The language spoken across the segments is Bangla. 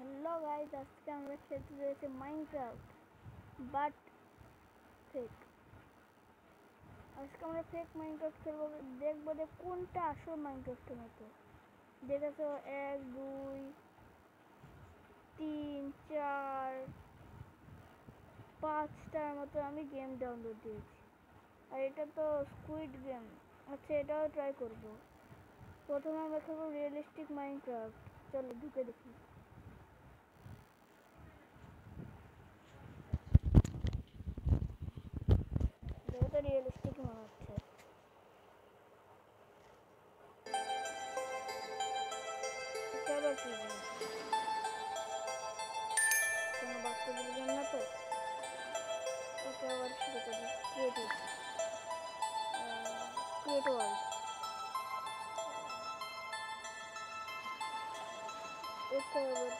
হ্যালো গাইস, আজকে আমরা খেলতে রয়েছে মাইনক্রাফট বাট ফেক। আজকে আমরা ফেক মাইনক্রাফট খেলবো, দেখবো যে কোনটা আসল মাইনক্রাফটের মতো। দেখেছো 1 2 3 4 5টার মতো আমি গেম ডাউনলোড দিয়েছি, আর এটা তো স্কুইড গেম। আচ্ছা, এটাও ট্রাই করবো। প্রথমে আমরা খেলবো রিয়েলিস্টিক মাইনক্রাফট। চলো ঢুকে দেখি। তো রিয়েলিস্টিক মনে হচ্ছে। চলো কি কোনো বাস্তব গেম না তো। ওকে, আবার শুরু করি। Creative create world. এটা আবার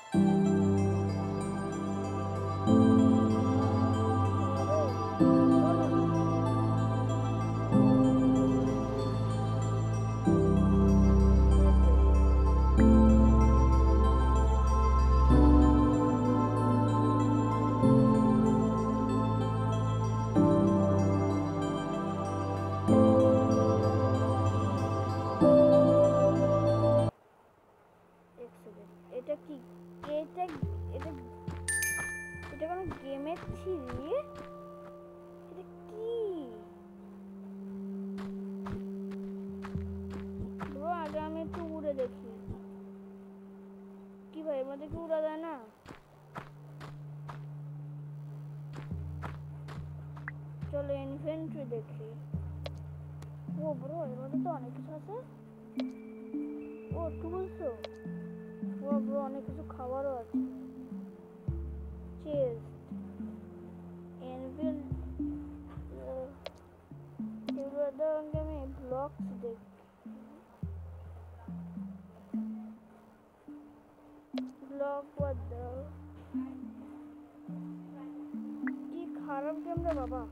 এটা কি? এটা এটা এটা কোনো গেমের ছিলি? এটা কি ব্রো? আগে আমি একটু উড়ে দেখি। কি ভাই, এর মধ্যে কি উড়া যায় না? চলো ইনভেন্টরি দেখি। ও ব্রো, এর মধ্যে তো অনেক কিছু আছে। ও টুলসও। ও ব্রো, অনেক কিছু খাবারও আছে। চেস্ট, এনভিল, এগুলো দিয়ে আমি ব্লকস দেখি। ব্লক বদল। কি খারাপ গেম রে বাবা।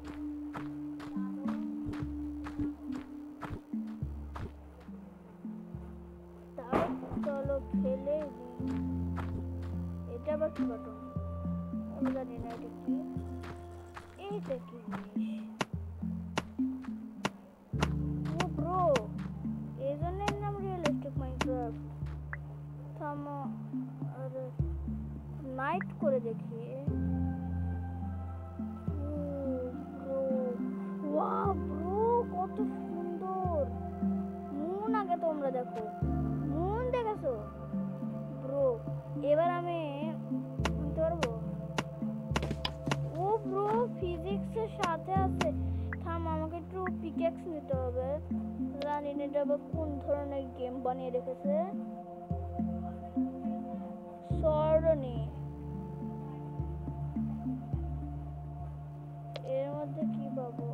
তাও চলো খেলে দিই। এটা আবার কি বাটন? আমি জানি না এটা কি। এইটা কি জিনিস? ও ব্রো, এই জন্যের নাম রিয়েলিস্টিক মাইনক্রাফট। থামো, আর নাইট করে দেখি। ব্রো, ওয়াও ব্রো, কত সুন্দর মুন। আগে তোমরা দেখো, মুন দেখেছো ব্রো? এবার আমি শুনতে পারবো। ও ব্রো, ফিজিক্সের সাথে আছে। থাম, আমাকে একটু পিকেক্স নিতে হবে। জানি না এটা আবার কোন ধরনের গেম বানিয়ে রেখেছে। সরনি এর মধ্যে কি পাবো?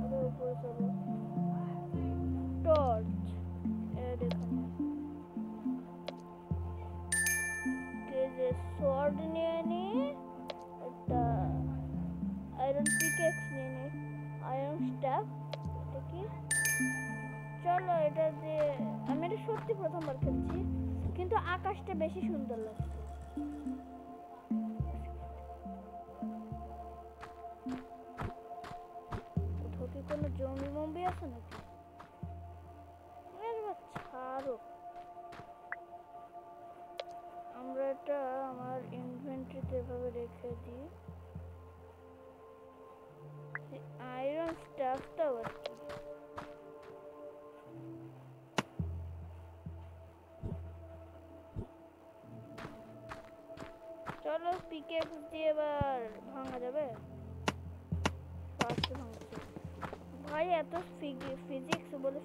ওদের উপরে চলো। টর্চ, এখানে যে সোয়ার্ড নিয়ে নি, একটা আয়রন পিকেক্স নিয়ে নি, আয়রন স্ট্যাফ। এটা কি? চলো এটা দিয়ে, আমি এটা সত্যি প্রথমবার খেলছি, কিন্তু আকাশটা বেশি সুন্দর লাগছে। কোথাও কি কোনো জম্বি মম্বি আছে নাকি? ছাড়ো, আমরা এটা আমার ইনভেন্টরিতে এভাবে রেখে দিই। আয়রন স্টাফটা আবার কি? চলো পিকেক্স দিয়ে এবার ভাঙা যাবে। ফার্স্ট ভাঙছে ভাই। এত ফিজিক্স বলে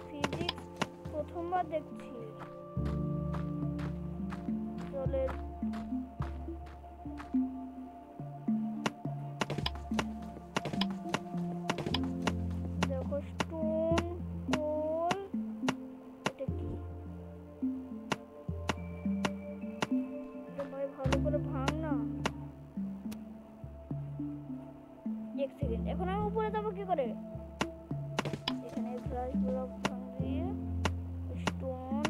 ফিজিক্স প্রথমবার দেখছি। চলে দেখো, স্টোন, কোল, এটা কি? ভাই ভালো করে ভাঙ না। এক সেকেন্ড, এখন আমি উপরে যাবো কি করে? এখানে ফ্লাশ ব্লক ভাঙিয়ে স্টোন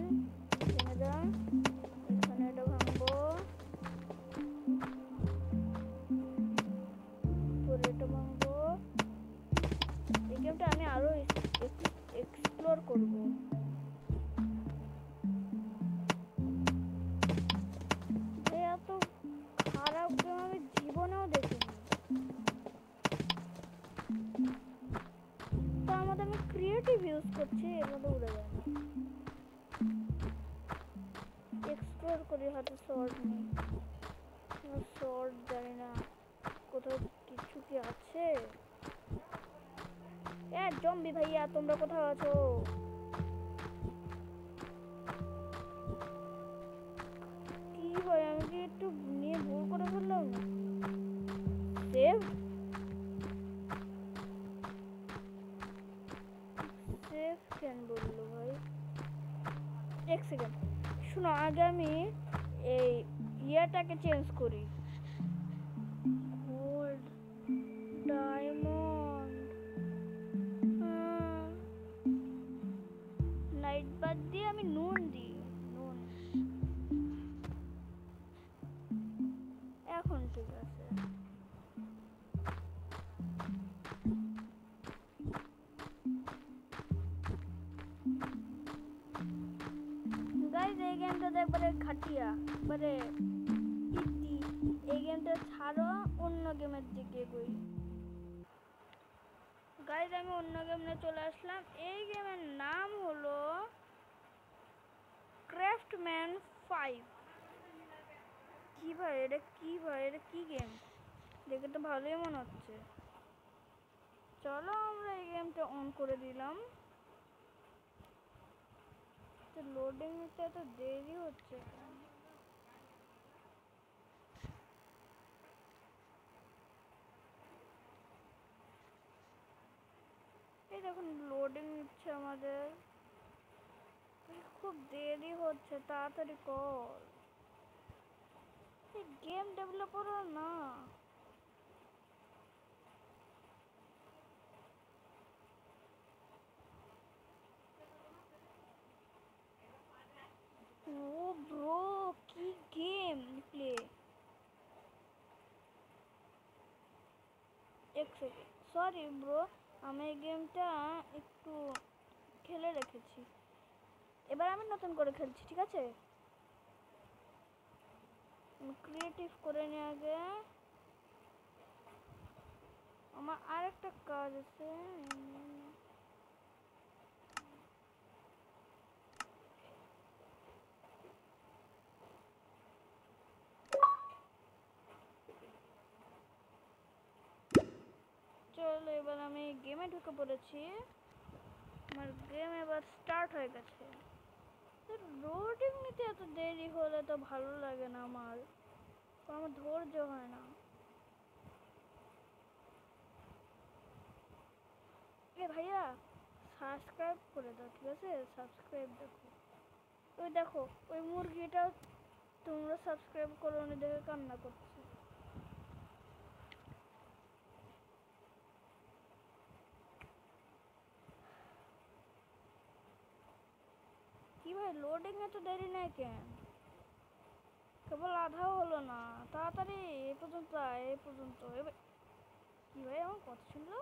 ভেঙে দাও। এখানে এটা ভাঙবো। হাতে শর্ট নেই, শর্ট জানি না কোথাও কিছু কি আছে। জম্বি ভাইয়া তোমরা কোথাও আছো? কি ভাই আমি কি একটু নিয়ে ভুল করে ফেললাম? সেভ সেভ কেন বললো ভাই? এক সেকেন্ড শোনো, আগে আমি এই ইয়াটাকে চেঞ্জ করি। গোল্ড ডায়মন্ড নাইট বাদ দিয়ে আমি নুন দিই। নুন এখন ঠিক আছে। গাইস এই গেমটাতে একবারে খাটিয়া একবারে ইতি। এই গেমটা ছাড়ো, অন্য গেমের দিকে গই। গাইস আমি অন্য গেমে চলে আসলাম। এই গেমের নাম হলো ক্রাফটম্যান 5। কি ভাই এটা কি ভাই, এটা কি গেম? দেখে তো ভালোই মনে হচ্ছে। চলো আমরা এই গেমটা অন করে দিলাম। তো লোডিং নিতে এত দেরি হচ্ছে কেন? এই দেখুন লোডিং নিচ্ছে আমাদের, খুব দেরি হচ্ছে, তাড়াতাড়ি কর। এই গেম ডেভেলপার না। ও ব্রো কি গেম প্লে। এক সেকেন্ড সরি ব্রো, আমি এই গেমটা একটু খেলে রেখেছি, এবার আমি নতুন করে খেলছি। ঠিক আছে ক্রিয়েটিভ করে নি আগে, আমার আরেকটা কাজ আছে। চলো এবার আমি গেমে ঢুকে পড়েছি, আমার গেম এবার স্টার্ট হয়ে গেছে। লোডিং নিতে এত দেরি হলে তো ভালো লাগে না, আমার ধৈর্য হয় না। এ ভাইয়া সাবস্ক্রাইব করে দাও, ঠিক আছে? সাবস্ক্রাইব দেখো, ওই দেখো ওই মুরগিটাও তোমরা সাবস্ক্রাইব করো নি দেখে কান্না করছে। কি ভাই লোডিং এ তো দেরি নেই কেন? কেবল আধাও হলো না, তাড়াতাড়ি এই পর্যন্ত এই পর্যন্ত। কি ভাই আমার কথা শুনলো?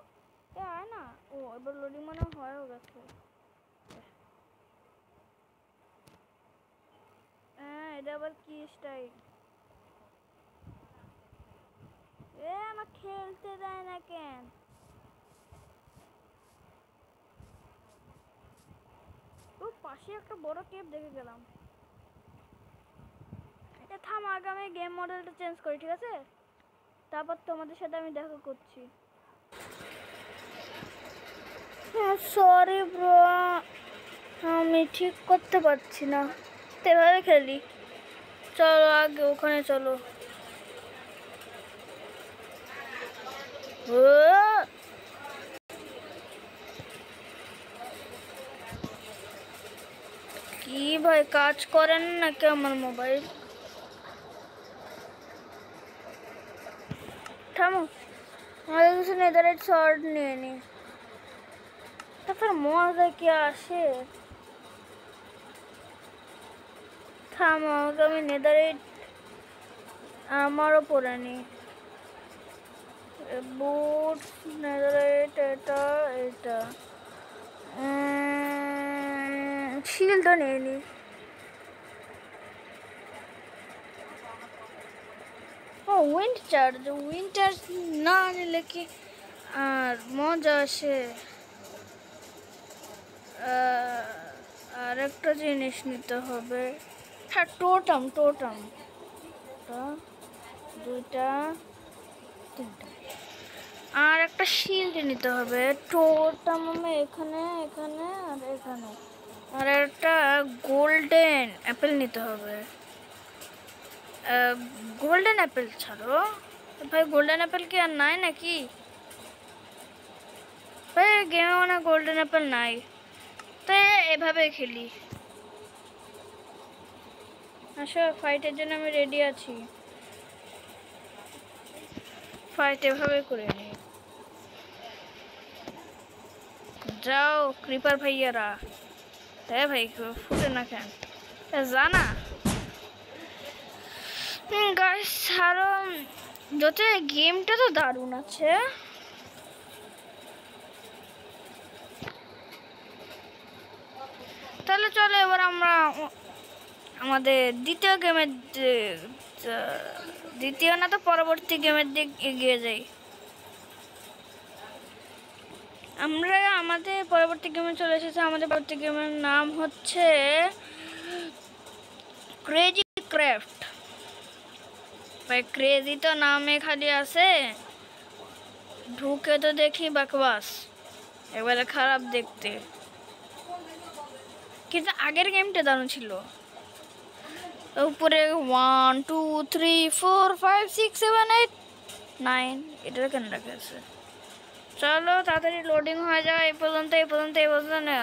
আয় না। ও এবার লোডিং মানে হয়েও গেছে। হ্যাঁ এটা আবার কি স্টাইল? আমার খেলতে দেয় না কেন? ও পাশে একটা বড় কেপ দেখে গেলাম। থাম আগে আমি গেম মডেলটা চেঞ্জ করি, ঠিক আছে? তারপর তোমাদের সাথে আমি দেখা করছি। সরি ব্রো, আমি ঠিক করতে পারছি না, এভাবে খেলি। চলো আগে ওখানে চলো। কি ভাই কাজ করেন নাকি আমার মোবাইল? থামো আমাদের কিছু নেদারেট শর্ট নিয়ে নি, তারপর মজা কি আসে। থামো আমাকে আমি নেদারেট আমারও পরে নি বুট নেদারেট এটা এটা শিল্ডও নিয়ে নি। ও উইন্ড চার্জ না নিলে কি আর মজা আসে? আর একটা জিনিস নিতে হবে, হ্যাঁ, টোটাম টোটাম, দুইটা, তিনটা, আর একটা শিল্ড নিতে হবে। টোটাম এখানে, এখানে আর এখানে, আর একটা গোল্ডেন অ্যাপেল নিতে হবে। গোল্ডেন অ্যাপেল ছাড়ো ভাই, গোল্ডেন অ্যাপেল কি আর নাই নাকি ভাই? গেমে মানে গোল্ডেন অ্যাপেল নাই, তাই এভাবে খেলি। আসলে ফাইটের জন্য আমি রেডি আছি, ফাইট এভাবে করে নি। যাও ক্রিপার ভাইয়ারা, হ্যাঁ ভাই ফুটে না কেন, জানা গাইস। আরো যত গেমটা তো দারুণ আছে। তাহলে চলো এবার আমরা আমাদের দ্বিতীয় গেমের, দ্বিতীয় না তো পরবর্তী গেমের দিক এগিয়ে যাই। আমরা আমাদের পরবর্তী গেমে চলে এসেছি। আমাদের পরবর্তী গেমের নাম হচ্ছে ক্রেজি ক্রাফট। ভাই ক্রেজি তো নামে খালি আছে, ঢুকে তো দেখি বাকবাস, এবারে খারাপ দেখতে, কিন্তু আগের গেমটা দারুণ ছিল। উপরে 1 2 3 4 5 6 7 8 9, এটা কেন রাখা আছে? চলো তাড়াতাড়ি লোডিং হয়ে যাও। এই পর্যন্ত এই পর্যন্ত এই পর্যন্ত না,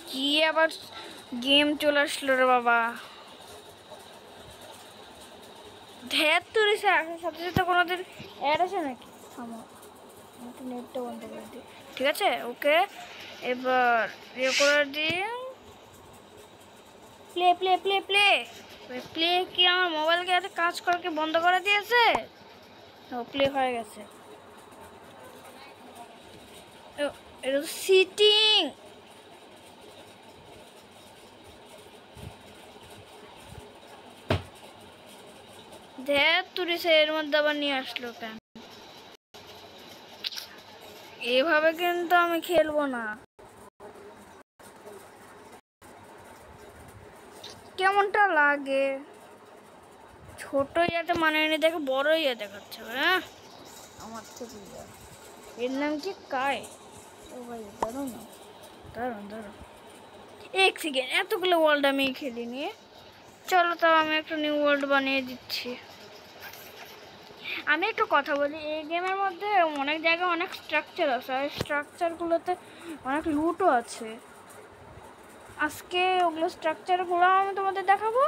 কি আবার গেম চলে আসলো রে বাবা। ধ্যাত তুই আসার সাথে সাথে কোনোদিন অ্যাড আছে নাকি? থামো, নেটটা বন্ধ করে দিই। ঠিক আছে, ওকে, এবার ইয়ে করে দিই। Play play play play play কি আমার মোবাইলকে এত কাজ করকে বন্ধ করে দিয়েছে? ও প্লে হয়ে গেছে। এটা তো সিটিং, দেখ তুই এর মধ্যে আবার নিয়ে আসলো কেন? এভাবে কিন্তু আমি খেলবো না। কেমনটা লাগে, ছোট ইয়াতে মানে এনে দেখে বড় ইয়ে দেখাচ্ছে। হ্যাঁ আমার থেকে এর নাম কি কায়? ও ভাই দারুণ দারুণ দারুণ। এক সেকেন্ড, এতগুলো ওয়ার্ল্ড আমি খেলিনি। চলো তো আমি একটা নিউ ওয়ার্ল্ড বানিয়ে দিচ্ছি। আমি একটু কথা বলি, এই গেমের মধ্যে অনেক জায়গায় অনেক স্ট্রাকচার আছে, আর স্ট্রাকচারগুলোতে অনেক লুটও আছে। আজকে ওগুলো স্ট্রাকচারগুলো আমি তোমাদের দেখাবো।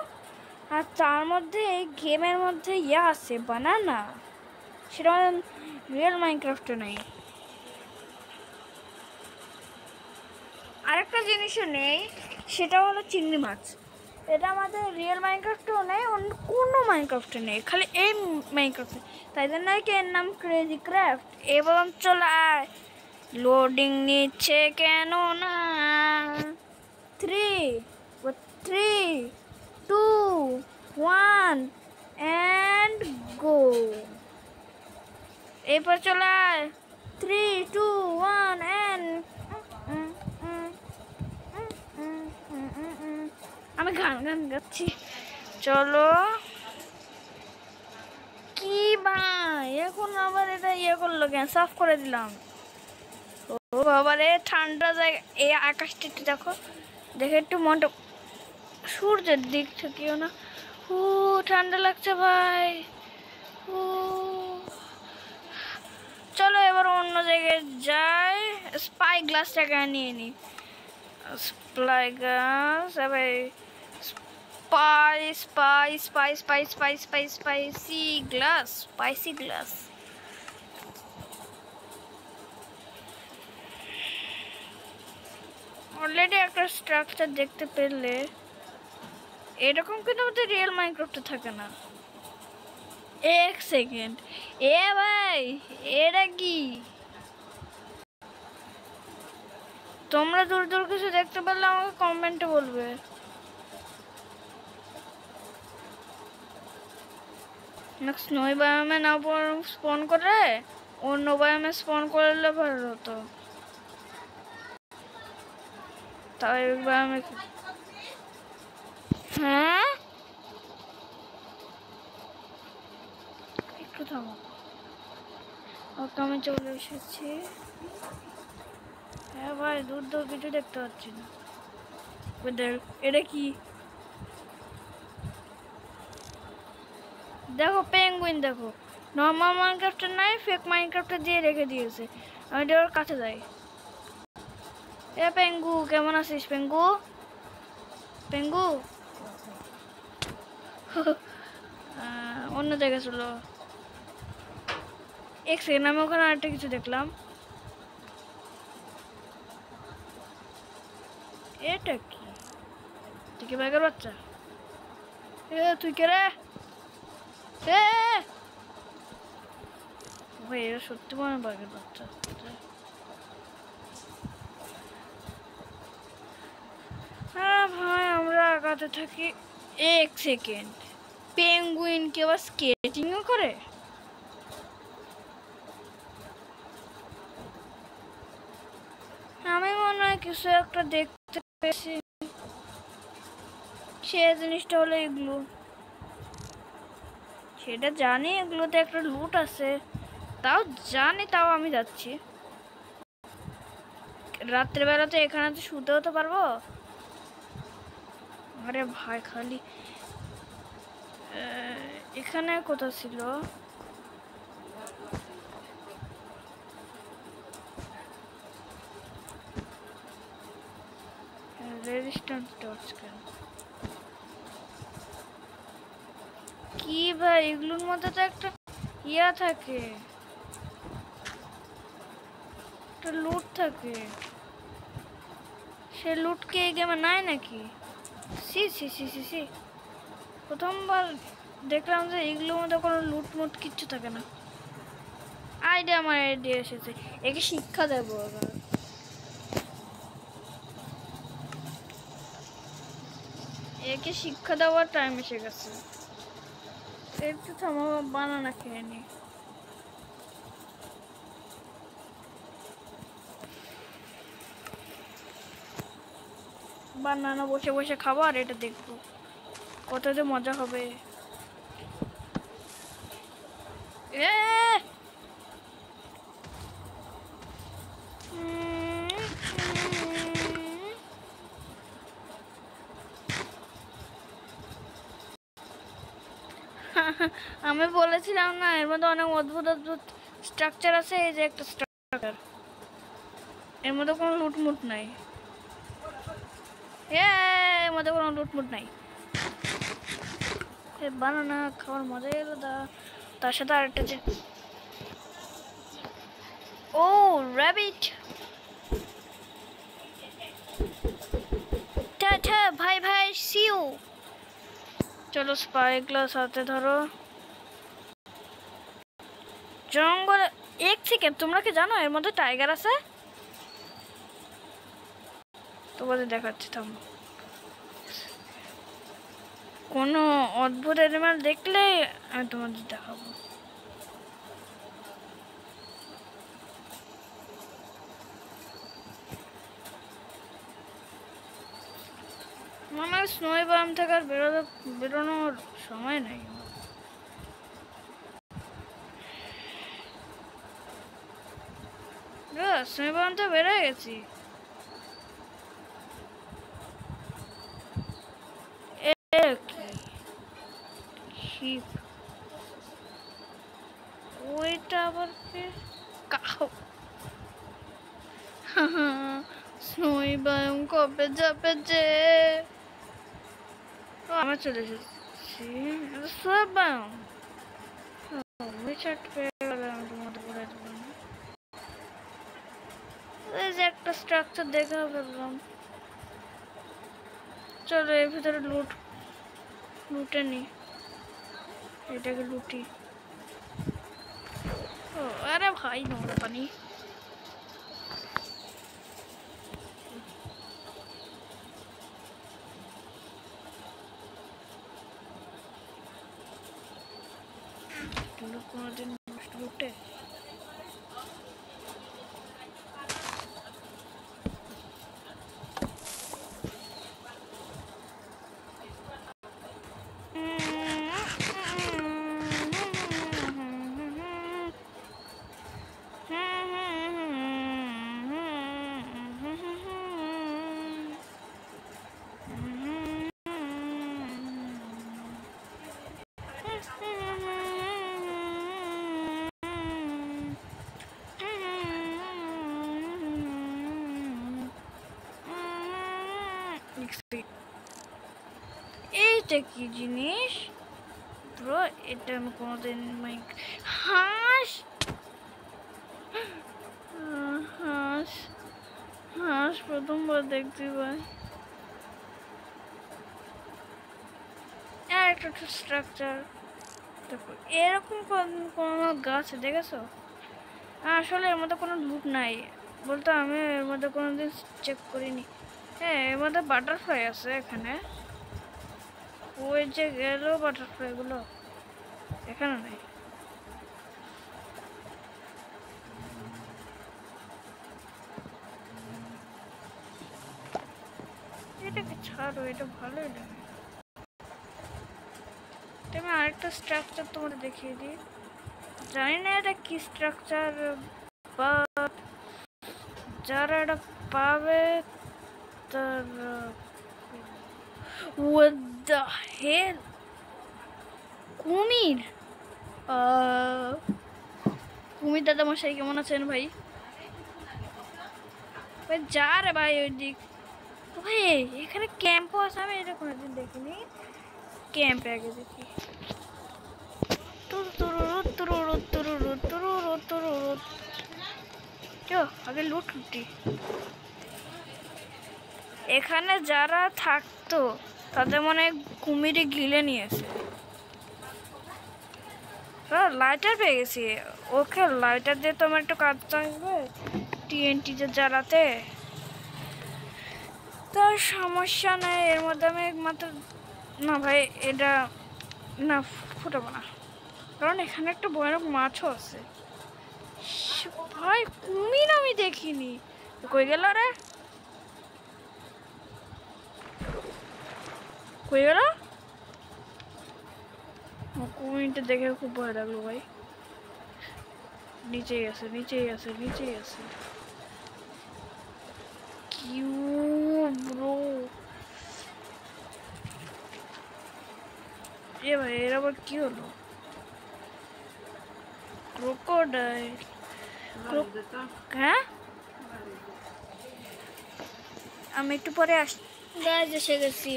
আর তার মধ্যে এই গেমের মধ্যে ইয়ে আছে বানানা, সেটা রিয়েল মাইনক্রাফটে নেই। আরেকটা জিনিসও নেই, সেটা হলো চিংড়ি মাছ। এটা আমাদের রিয়েল মাইনক্রাফটেও নেই, অন্য কোনো মাইনক্রাফটে নেই, খালি এই মাইনক্রাফটে। তাই জন্য কি এর নাম ক্রেজি ক্রাফট। এবং চলে আয়, লোডিং নিচ্ছে কেন না। 3 2 1 and go। এরপর চলে আয়, 3 2 1 and আমি গান গান গাচ্ছি। চলো কি ভাই এখন আবার এটা ইয়ে করলো কেন? সাফ করে দিলাম। ও বাবা রে, ঠান্ডা জায়গা, এই আকাশটা একটু দেখো, দেখে একটু মনটা সূর্যের দিক থেকেও না, ঠান্ডা লাগছে ভাই। চলো এবার অন্য জায়গায় যাই, স্পাই গ্লাসটাকে নিয়ে নিই। স্পাই গ্লাস, ভাই স্পাইসি গ্লাস। অলরেডি একটা স্ট্রাকচার দেখতে পেলে, এরকম কিন্তু আমাদের রিয়েল মাইনক্রাফটে থাকে না। এক সেকেন্ড, এ ভাই এটা কি? তোমরা দূর দূর কিছু দেখতে পারলে আমাকে কমেন্টে বলবে। স্নো বায়োমে না স্পন করে অন্য বায়োমে স্পন করলে ভালো হতো। তাও একবার আমি হ্যাঁ একটু থামো ওকে আমি চলে এসেছি হ্যাঁ ভাই দূর দূর কিছু দেখতে পাচ্ছি না এটা কি দেখো পেঙ্গুইন দেখো নর্মাল মাইনক্রাফটের নাই ফেক মাইনক্রাফটে দিয়ে রেখে দিয়েছে আমি ওর কাছে যাই এ পেঙ্গু কেমন আছিস পেঙ্গু পেঙ্গু অন্য জায়গায় ছিল এক সেকেন্ড আমি ওখানে আরেকটা কিছু দেখলাম এটা কি তুই কি ব্যাগের বাচ্চা এ তুই কে রে ভাই এরা সত্যি মনে ব্যাগের বাচ্চা হ্যাঁ ভাই আমরা আগাতে থাকি এক সেকেন্ড পেঙ্গুইন কি আবার স্কেটিংও করে আমি মনে হয় কিছু একটা দেখতে পেয়েছি সে জিনিসটা হলো এগুলো সেটা জানি এগুলোতে একটা লুট আছে তাও জানি তাও আমি যাচ্ছি রাত্রেবেলাতে এখানে তো শুতে হতে পারবো আরে ভাই খালি এখানে কোথাও ছিল রেজিস্ট্যান্স টর্চ কেন কি ভাই এগুলোর মধ্যে তো একটা ইয়া থাকে একটা লুট থাকে সে লুট কি এই গেমে নাই নাকি সি সি সি সি সি প্রথমবার দেখলাম যে এগুলোর মধ্যে কোনো লুট মুট কিচ্ছু থাকে না আমার আইডিয়া এসেছে একে শিক্ষা দেবো এবার একে শিক্ষা দেওয়ার টাইম এসে গেছে একটু থামো বানানা খেয়ে নি বানানা বসে বসে খাবো আর এটা দেখবো কত যে মজা হবে আমি বলেছিলাম না এর মধ্যে অনেক অদ্ভুত অদ্ভুত স্ট্রাকচার আছে এই যে একটা স্ট্রাকচার এর মধ্যে কোনো লুটমুট নাই এর মধ্যে কোনো লুটমুট নাই বানানা খাওয়ার মজাই আলাদা তার সাথে আরেকটা যে ও র্যাবিট টাটা ভাই ভাই সি ইউ চলো স্পাই গ্লাস হাতে ধরো জঙ্গলে এক সেকেন্ড তোমরা কি জানো এর মধ্যে টাইগার আছে তোমাদের দেখাচ্ছি থামো কোনো অদ্ভুত অ্যানিমাল দেখলে আমি তোমাদের দেখাবো মনে হয় স্নোই বাম থেকে আর বেরোনোর সময় নেই স্নোই বাম তো বেরো গেছি ওইটা আবার স্নোই বাম কবে যাবে যে আমার চলে এসেছি সব বাম ওই চাট পেয়ে গেলাম তোমাদের করে দেবো এই যে একটা স্ট্রাকচার দেখে ফেললাম চলো এর ভিতরে লুটে নি এটাকে লুটি ও আরে ভাই নোংরা পানি কোনোদিন লুটে এটা কি জিনিস ব্রো? এটা আমি কোনোদিন হাঁস হাঁস হাঁস প্রথমবার দেখতে পাই। আর একটা স্ট্রাকচার দেখো, এরকম কোনো গাছ দেখেছো? আসলে এর মধ্যে কোনো লুট নাই বলতে, আমি এর মধ্যে কোনোদিন চেক করিনি। হ্যাঁ, এর মধ্যে বাটারফ্লাই আছে এখানে। ওই যে গেল বাটারফ্লাই গুলো এখানে নাই। এটাকে ছাড়ো, এটা ভালোই লাগে। আমি আরেকটা স্ট্রাকচার তোমাদের দেখিয়ে দিই। জানি না এটা কি স্ট্রাকচার, বা যারা এটা পাবে তারা what the hell কুমির। কুমির দাদা মশাই কেমন আছেন ভাই? ভাই যা রে ভাই ওই দিক। ভাই এখানে ক্যাম্পও আছে, আমি এটা কোনোদিন দেখিনি। ক্যাম্পে আগে দেখি। আগে লুটি। এখানে যারা থাকতো তাদের মনে কুমিরে গিলে নিয়েছে। লাইটার পেয়ে গেছি। ওকে, লাইটার দিয়ে তো আমার একটু কাজ থাকবে টিএনটি যে জ্বালাতে। তার সমস্যা নেই, এর মধ্যে আমি একমাত্র না ভাই এটা না ফুটাবো না, কারণ এখানে একটা ভয়ানক মাছও আছে। ভাই কুমির আমি দেখিনি, কই গেল রে? কই গেল? কুমিরটা দেখে খুব ভয় লাগলো ভাই। নিচেই আছে, নিচেই আছে, নিচেই আছে। কিউ ব্রো, এ ভাই এর আবার কি হলো? ক্রোকোডাইল। হ্যাঁ, আমি একটু পরে আসছি। গাছ এসে গেছি,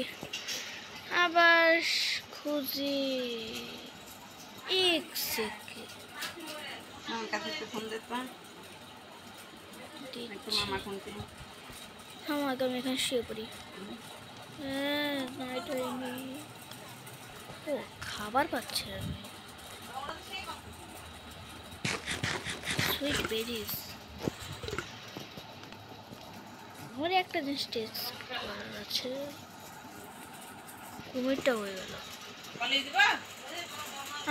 আবার খুঁজি। এক সেকেন্ড, আমার কাছে একটু ফোন দিতাম। আমার তো আমি এখানে শুয়ে পড়ি। হ্যাঁ, নাইট হয়নি। ও খাবার পাচ্ছে আমি। Sweet berries. আমার একটা জিনিস টেস্ট করার আছে। কুমিরটা হয়ে গেল।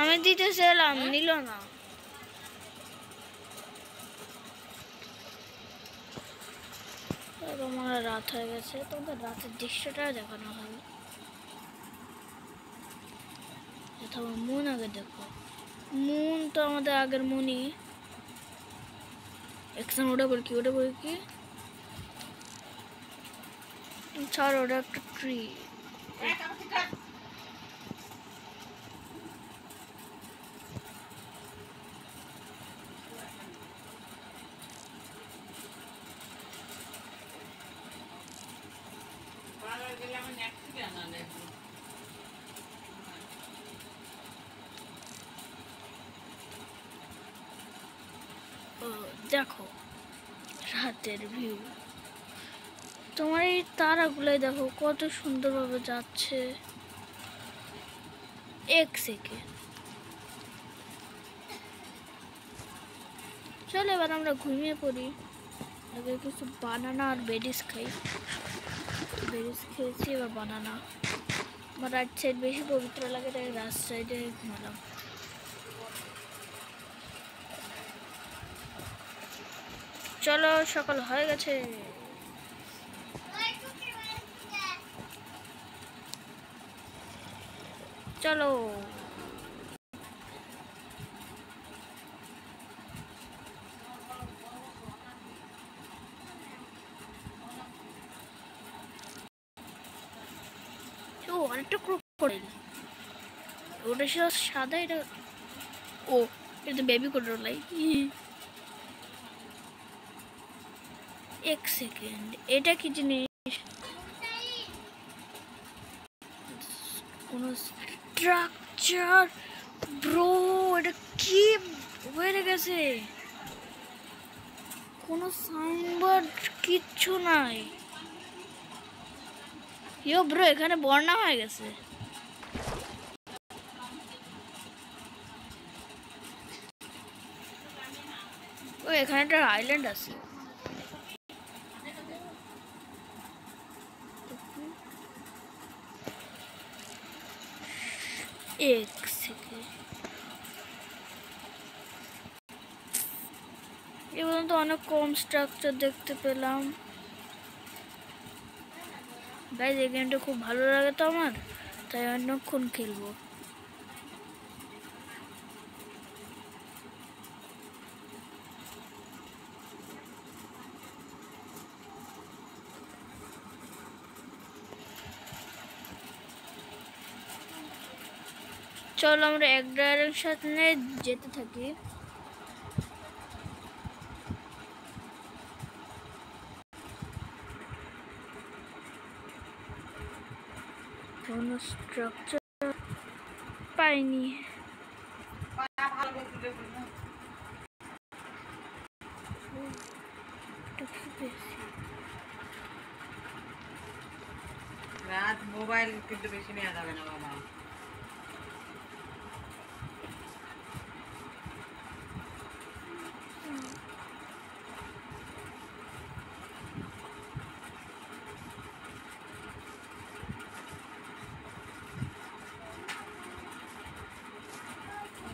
আমি দিতে চাইলাম, নিল না। আমার রাত হয়ে গেছে, তোমাদের রাতের দৃশ্যটা দেখানো হয়। তোমার মুন আগে দেখো। মুন তো আমাদের আগের মুনই। একসাথে ওটা বল কি, ওটা বল কি ছাড়, ওটা একটা ট্রি। দেখো রাতের ভিউ, তোমার এই তারাগুলাই দেখো কত সুন্দরভাবে যাচ্ছে। এক সেকেন্ড, চলো এবার আমরা ঘুমিয়ে পড়ি। আগে কিছু বানানা আর বেরিস খাই। বেরিস খেয়েছি, এবার বানানা। আমার রাইট সাইড বেশি পবিত্র লাগে, তাই রাইট সাইডে ঘুমালাম। চলো সকাল হয়ে গেছে, চলো। ও অনেকটা ক্রোকোডাইল, ওটা সাদা, এটা ও এটা বেবি ক্রোকোডাইল। এক সেকেন্ড, এটা কি জিনিস? কোন স্ট্রাকচার ব্রো, এটা কি হয়ে গেছে? কোনো সাইনবোর্ড কিচ্ছু নাই। ইয়ো ব্রো, এখানে বন্যা হয়ে গেছে। ও এখানে একটা আইল্যান্ড আছে। এক সেকেন্ড, এবার তো অনেক কম স্ট্রাকচার দেখতে পেলাম। গাইজ এই গেমটা খুব ভালো লাগে তো আমার, তাই অনেকক্ষণ খেলবো। চলো আমরা এক ডাইরেকশনে যেতে থাকি। কোনো স্ট্রাকচার পাইনি। রাত মোবাইল কিন্তু বেশি নেওয়া যাবে না বাবা।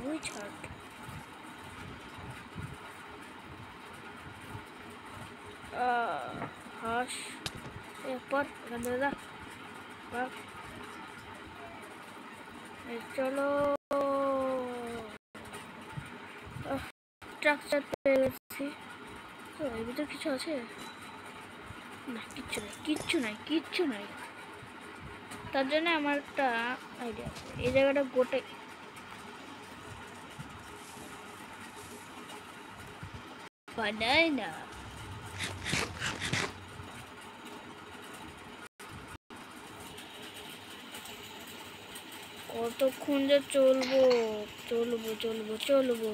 ওই ছাড়, হাঁস এরপর এখান থেকে যা। চলো, স্ট্রাকচার পেয়ে গেছি। তো এর ভিতরে কিছু আছে না? কিচ্ছু নাই, কিচ্ছু নাই, কিচ্ছু নাই। তার জন্য আমার একটা আইডিয়া আছে। এই জায়গাটা গোটে বানাই না। কতক্ষণ যে চলবো চলবো চলবো চলবো।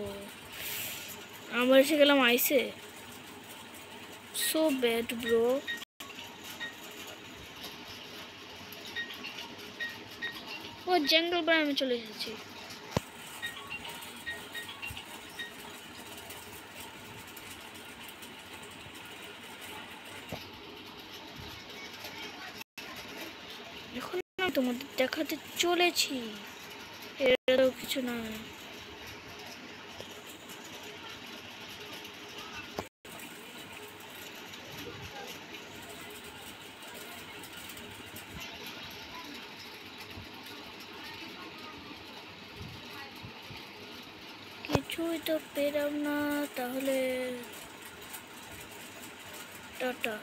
আমরা এসে গেলাম আইসে। So bad bro. ও জঙ্গল বাই আমি চলে এসেছি। এখন আমি তোমাদের দেখাতে চলেছি, এরও কিছু না। কিছুই তো পেলাম না, তাহলে টাটা।